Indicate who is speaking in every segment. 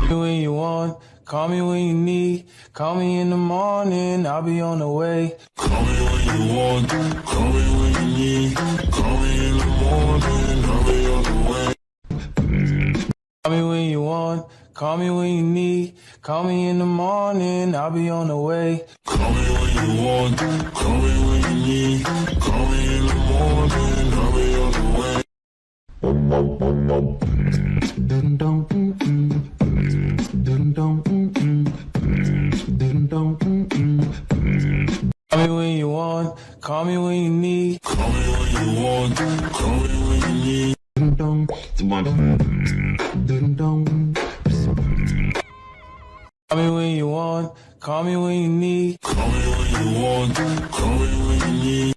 Speaker 1: When you want, call me when you need. Call me in the morning, I'll be on the way.
Speaker 2: Call me when you want, call me when you need. Call me in the morning, I'll be on the way.
Speaker 1: Call me when you want, call me when you need. Call me in the morning, I'll be on the way.
Speaker 2: Call me when you want, call me when you need. Call me in the morning, I'll be on the way.
Speaker 1: Call me when you want, call me when you need.
Speaker 2: Call me when you want, call me when you need.
Speaker 1: Call me when you want, call me when you need.
Speaker 2: Call me when you want, call me when you need.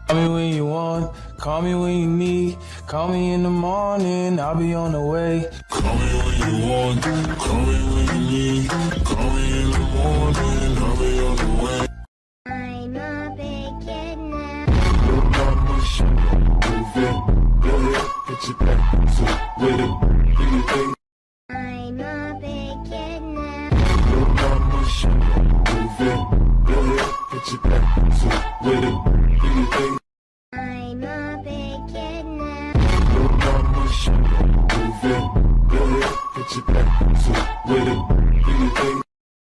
Speaker 1: Call me when you want, call me when you need. Call me in the morning, I'll be on the way.
Speaker 2: Call me when you want, call me when you need. Call me in the morning, I'll be on the way.
Speaker 3: I'm a beginner. I'm a beginner.
Speaker 2: with it. Do you think
Speaker 3: I'm a big kid now.
Speaker 2: your mama should move it? Feel it, get your back to with it. Do you think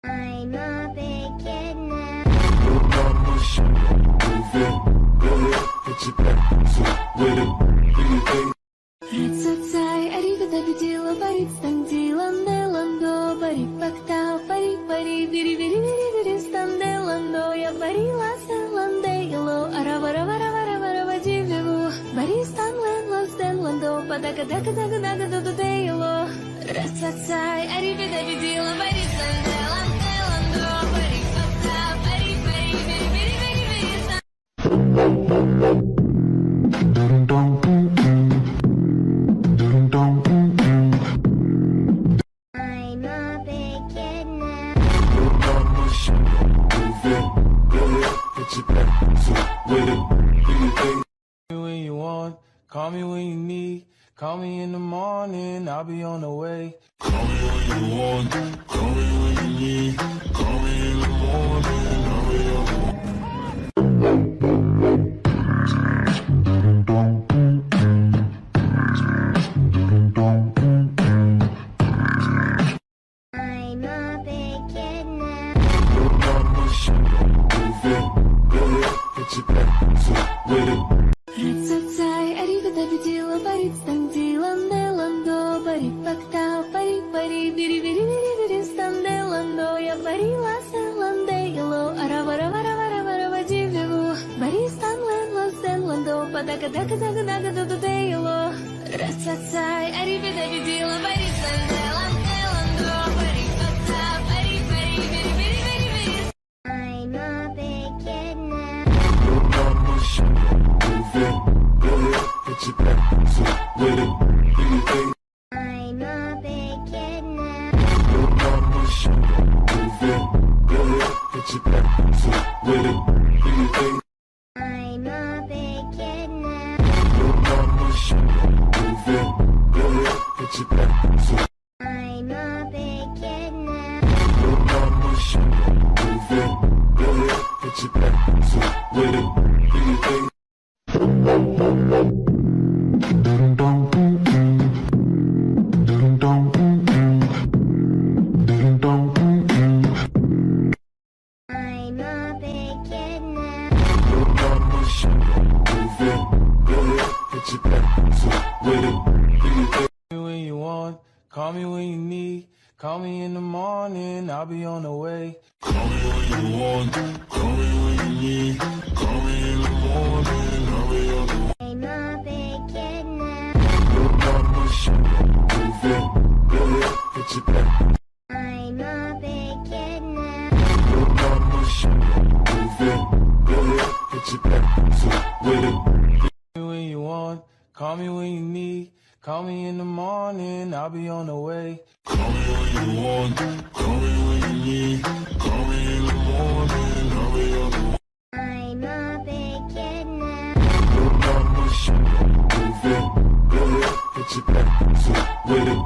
Speaker 3: I'm a big kid now.
Speaker 2: your mama should move it? Feel it, get your back to with it. Do you think
Speaker 4: Рацацай, аривидабидила, баритстандиланделандо, барипактау, пари-пари, вири-вири-вири-вири, станделандо, я барила селандело, аравара-вара-вара-вара-вадивилу, баристанлен, стенландо, падака-дака-дака-дака-ду-ду-дейло. Рацацай, аривидабидила, баритстанделанделандо, барипактау, пари-пари, вири-вири-вири-вири,
Speaker 3: I'm a big kid now.
Speaker 2: your mama should move it? Feel it, get your back to with it. Do you think
Speaker 1: Call me when you want, call me when you need. Call me in the morning, I'll be on the way.
Speaker 2: call me when you want, call me when you need, call me in the morning, I'll be on the way.
Speaker 3: I'm a big kid now.
Speaker 2: Your mama should move it? Feel it, get your back to with it.
Speaker 4: Рацацай, аривидабидила, баритстандиланделандо, барипактау, пари-пари, вири-вири-вири-вири, станделандо, я барила селандело, аравара-вара-вара-вара-вадивилу, баристанлен, стенландо, падака-дака-дака-дака-ду-ду-дейло. Рацацай, аривидабидила, баритстанделанделандо, барипактау, пари-пари, вири-вири-вири-вири.
Speaker 3: I'm a big kid now.
Speaker 2: Your mama should move it? Feel it, get your back to with it. Do you think
Speaker 3: I'm a big kid now.
Speaker 2: your mama should move it? Feel it, get your back to with it. Do you think
Speaker 3: I'm a big kid now.
Speaker 2: your mama should move it? Feel it, get your back to
Speaker 3: I'm a big kid now.
Speaker 2: your mama should move it? Feel it, get your back to with it. Do you think
Speaker 3: I'm a big kid now.
Speaker 2: your mama should move it? Feel it, get your back to with it. Do you think
Speaker 1: Call me when you want, call me when you need. Call me in the morning, I'll be on the way.
Speaker 2: call me when you want, call me when you need, call me in the morning, I'll be on the way.
Speaker 3: I'm a big kid now.
Speaker 2: Your mama should move it? Feel it, get your back.
Speaker 3: I'm a big kid now.
Speaker 2: Your mama should move it? Feel it, get your back to with it.
Speaker 1: Call me when you want, call me when you need. Call me in the morning, I'll be on the way.
Speaker 2: Call me when you want, call me when you need, call me in the morning, I'll be on the way.
Speaker 3: I'm a big kid now.
Speaker 2: Your mama should move it? Feel it, get your back to with it.